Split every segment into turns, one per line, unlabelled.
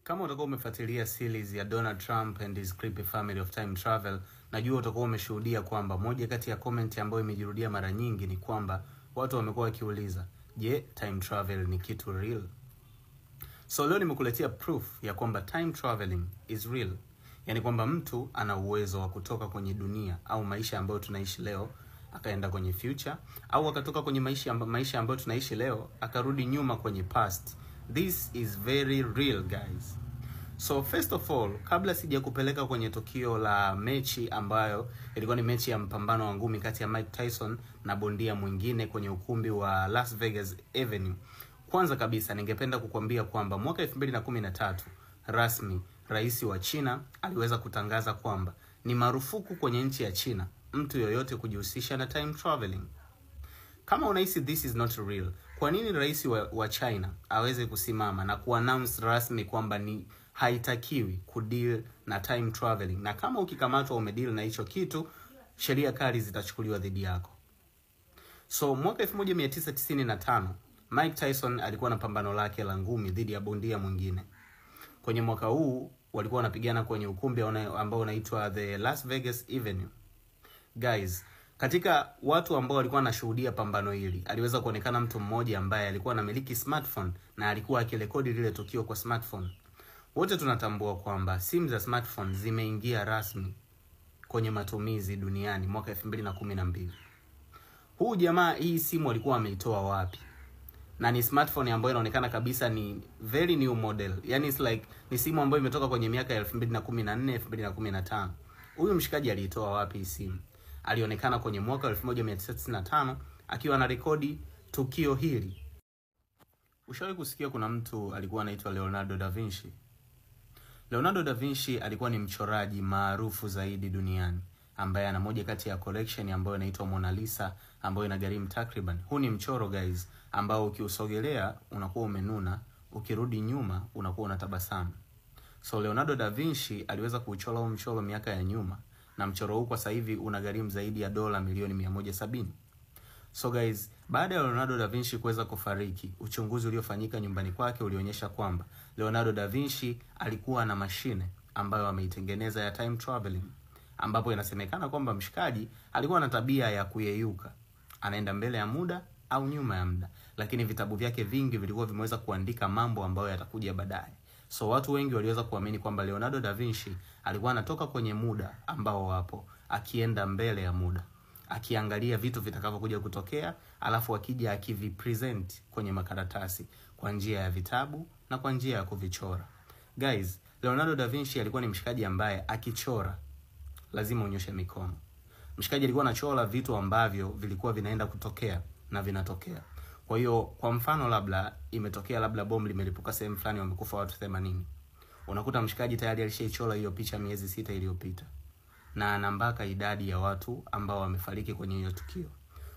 Kama utakuwa umefuatilia series ya Donald Trump and his creepy family of time travel, najua utakuwa umeshuhudia kwamba moja kati ya comment ambayo imejirudia mara nyingi ni kwamba watu wamekuwa wakiuliza, je, time travel ni kitu real? So leo nimekuletea proof ya kwamba time traveling is real. Yaani kwamba mtu ana uwezo wa kutoka kwenye dunia au maisha ambayo tunaishi leo akaenda kwenye future, au akatoka kwenye maisha ambayo tunaishi leo akarudi nyuma kwenye past. This is very real, guys. So first of all, kabla sija kupeleka kwenye tukio la mechi ambayo ilikuwa ni mechi ya mpambano wa ngumi kati ya Mike Tyson na bondia mwingine kwenye ukumbi wa Las Vegas Avenue, kwanza kabisa ningependa kukwambia kwamba mwaka 2013 rasmi rais wa China aliweza kutangaza kwamba ni marufuku kwenye nchi ya China mtu yoyote kujihusisha na time traveling. Kama unahisi this is not real, kwa nini rais wa China aweze kusimama na kuannounce rasmi kwamba ni haitakiwi kudeal na time traveling, na kama ukikamatwa umedeal na hicho kitu, sheria kali zitachukuliwa dhidi yako? So mwaka 1995 Mike Tyson alikuwa na pambano lake la ngumi dhidi ya bondia mwingine. Kwenye mwaka huu walikuwa wanapigana kwenye ukumbi ambao unaitwa the Las Vegas Avenue. Guys, katika watu ambao walikuwa wanashuhudia pambano hili, aliweza kuonekana mtu mmoja ambaye alikuwa anamiliki smartphone na alikuwa akirekodi lile tukio kwa smartphone. Wote tunatambua kwamba simu za smartphone zimeingia rasmi kwenye matumizi duniani mwaka 2012. Huu jamaa hii simu alikuwa ameitoa wapi? Na ni smartphone ambayo inaonekana kabisa ni very new model. Yani it's like ni simu ambayo imetoka kwenye miaka ya 2014, 2015. Huyu mshikaji aliitoa wapi hii simu? Alionekana kwenye mwaka 1995 akiwa na rekodi tukio hili. Ushawahi kusikia kuna mtu alikuwa anaitwa Leonardo da Vinci? Leonardo da Vinci alikuwa ni mchoraji maarufu zaidi duniani ambaye ana moja kati ya collection ambayo inaitwa Mona Lisa ambayo inagharimu takriban. Huu ni mchoro, guys, ambao ukiusogelea unakuwa umenuna, ukirudi nyuma unakuwa unatabasamu. So Leonardo da Vinci aliweza kuuchora huu mchoro miaka ya nyuma, na mchoro huu kwa sasa hivi unagharimu zaidi ya dola milioni 170. So guys, baada ya Leonardo da Vinci kuweza kufariki, uchunguzi uliofanyika nyumbani kwake ulionyesha kwamba Leonardo da Vinci alikuwa na mashine ambayo ameitengeneza ya time traveling, ambapo inasemekana kwamba mshikaji alikuwa na tabia ya kuyeyuka, anaenda mbele ya muda au nyuma ya muda, lakini vitabu vyake vingi vilikuwa vimeweza kuandika mambo ambayo yatakuja baadaye. So watu wengi waliweza kuamini kwamba Leonardo da Vinci alikuwa anatoka kwenye muda ambao wapo, akienda mbele ya muda, akiangalia vitu vitakavyokuja kutokea, alafu akija akivipresent kwenye makaratasi kwa njia ya vitabu na kwa njia ya kuvichora. Guys, Leonardo da Vinci alikuwa ni mshikaji ambaye akichora lazima unyoshe mikono. Mshikaji alikuwa anachora vitu ambavyo vilikuwa vinaenda kutokea na vinatokea. Kwa hiyo kwa mfano labda imetokea labda bomu limelipuka sehemu fulani, wamekufa watu 80. Unakuta mshikaji tayari alishaichora hiyo picha miezi 6 iliyopita, na anambaka idadi ya watu ambao wamefariki kwenye hiyo tukio.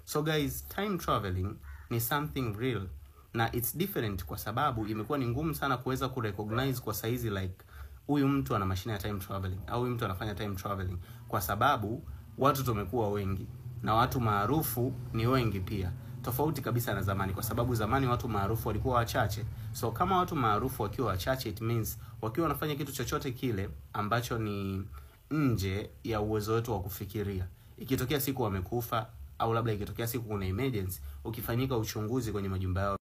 So guys, time traveling ni something real, na it's different kwa sababu imekuwa ni ngumu sana kuweza kurecognize kwa saizi like huyu mtu ana mashine ya time traveling au huyu mtu anafanya time traveling, kwa sababu watu tumekuwa wengi na watu maarufu ni wengi pia, tofauti kabisa na zamani, kwa sababu zamani watu maarufu walikuwa wachache. So kama watu maarufu wakiwa wachache, it means wakiwa wanafanya kitu chochote kile ambacho ni nje ya uwezo wetu wa kufikiria, ikitokea siku wamekufa au labda ikitokea siku kuna emergency, ukifanyika uchunguzi kwenye majumba yao